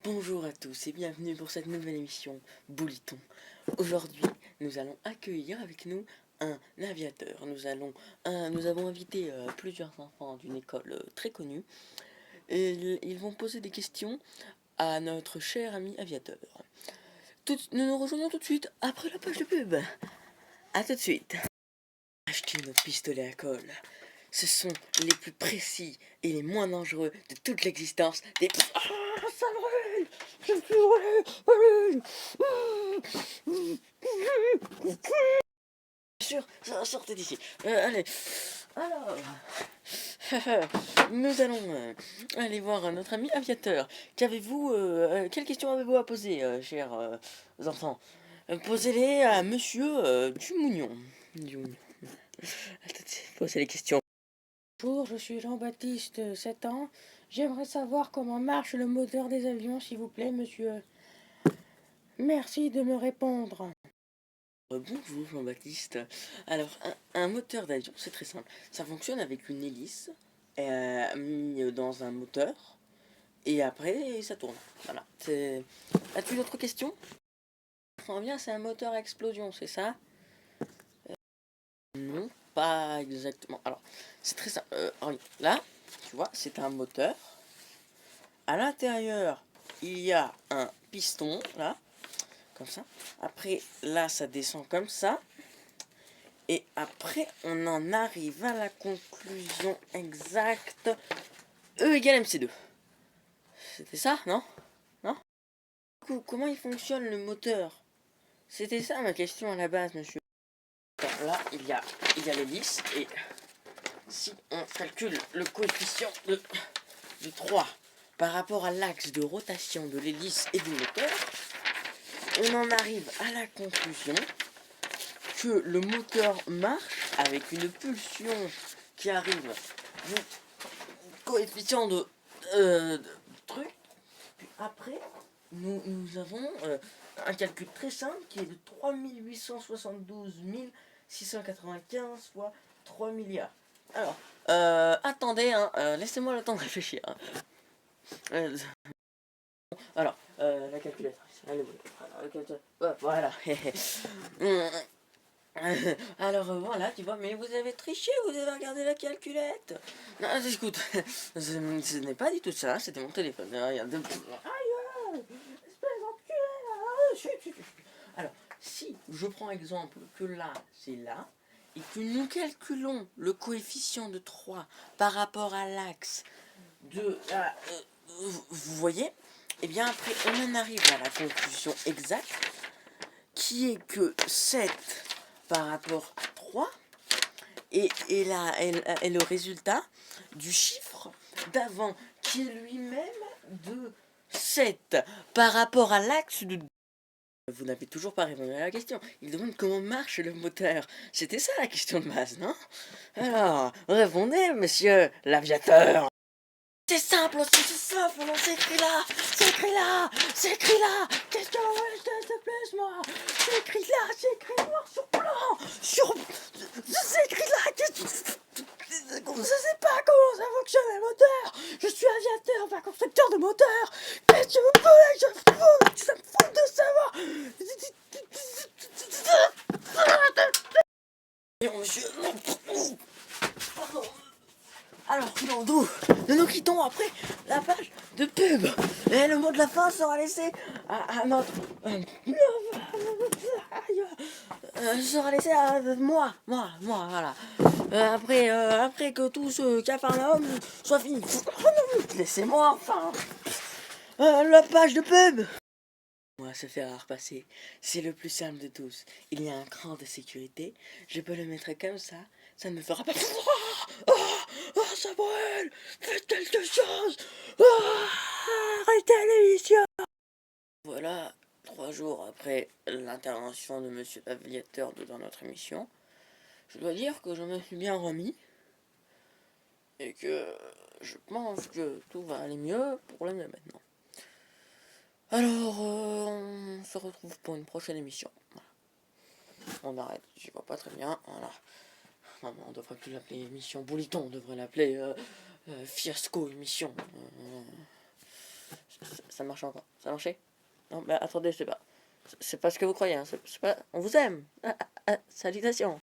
Bonjour à tous et bienvenue pour cette nouvelle émission Bouliton. Aujourd'hui, nous allons accueillir avec nous un aviateur. Nous avons invité plusieurs enfants d'une école très connue et ils vont poser des questions à notre cher ami aviateur. Nous nous rejoignons tout de suite après la page de pub. A tout de suite. Acheter nos pistolets à colle. Ce sont les plus précis et les moins dangereux de toute l'existence des... Ah, ça brûle! Je suis brûlé! Bien sûr, sortez d'ici. Allez. Alors, nous allons aller voir notre ami aviateur. Quelles questions avez-vous à poser, chers enfants? Posez-les à monsieur Dumougnon. Posez les questions. Bonjour, je suis Jean-Baptiste, 7 ans. J'aimerais savoir comment marche le moteur des avions, s'il vous plaît, monsieur. Merci de me répondre. Bonjour Jean-Baptiste. Alors, un moteur d'avion, c'est très simple. Ça fonctionne avec une hélice mise dans un moteur et après ça tourne. Voilà. As-tu d'autres questions? Je comprends bien, c'est un moteur à explosion, c'est ça? Non, pas exactement. Alors, c'est très simple. Regarde, là, tu vois, c'est un moteur. À l'intérieur, il y a un piston, là, comme ça. Après, là, ça descend comme ça. Et après, on en arrive à la conclusion exacte. E égale MC2. C'était ça, non? Non? Du coup, comment il fonctionne le moteur? C'était ça ma question à la base, monsieur. Alors là, il y a l'hélice. Et si on calcule le coefficient de 3 par rapport à l'axe de rotation de l'hélice et du moteur, on en arrive à la conclusion que le moteur marche avec une pulsion qui arrive du coefficient de truc. Puis après, nous avons un calcul très simple qui est de 3872 695 fois 3 milliards. Alors, attendez, hein, laissez-moi le temps de réfléchir. Alors, la calculatrice. Allez, voilà. Voilà, tu vois, mais vous avez triché, vous avez regardé la calculette. Non, écoute, ce n'est pas du tout ça, c'était mon téléphone. Regarde. Aïe, espèce d'enculé. Alors, si je prends exemple que là, c'est là, et que nous calculons le coefficient de 3 par rapport à l'axe de la... vous voyez? Et bien après, on en arrive à la conclusion exacte, qui est que 7 par rapport à 3 et le résultat du chiffre d'avant, qui est lui-même de 7 par rapport à l'axe de... Vous n'avez toujours pas répondu à la question. Il demande comment marche le moteur. C'était ça la question de base, non? Alors, répondez, monsieur l'aviateur. C'est simple aussi, c'est simple, non, c'est écrit là, c'est écrit là, c'est écrit là. Qu'est-ce que vous voulez que je te plaise, moi? C'est écrit là, c'est écrit noir sur blanc, c'est écrit là. Je sais pas comment ça fonctionne le moteur. Je suis aviateur, pas constructeur de moteur. Qu'est-ce que vous voulez que je foute? Ça me fout de savoir. Non, monsieur, non. Pardon. Alors, nous nous quittons après la page de pub. Et le mot de la fin sera laissé à notre... sera laissé à moi, voilà. Après que tout ce cafarnaum soit fini. Laissez-moi enfin la page de pub. Moi, se faire repasser, c'est le plus simple de tous. Il y a un cran de sécurité, je peux le mettre comme ça ne me fera pas... Oh, ça brûle! Faites quelque chose! Arrêtez l'émission! Voilà, 3 jours après l'intervention de monsieur l'aviateur dans notre émission, je dois dire que je me suis bien remis et que je pense que tout va aller mieux pour le mieux maintenant. Alors, on se retrouve pour une prochaine émission. Voilà. On arrête, j'y vois pas très bien. Voilà. Non, on devrait plus l'appeler émission Bouliton, on devrait l'appeler Fiasco émission. ça marche encore. Ça a marché? Non, mais attendez, c'est pas ce que vous croyez. Hein. C'est pas... On vous aime. Salutations.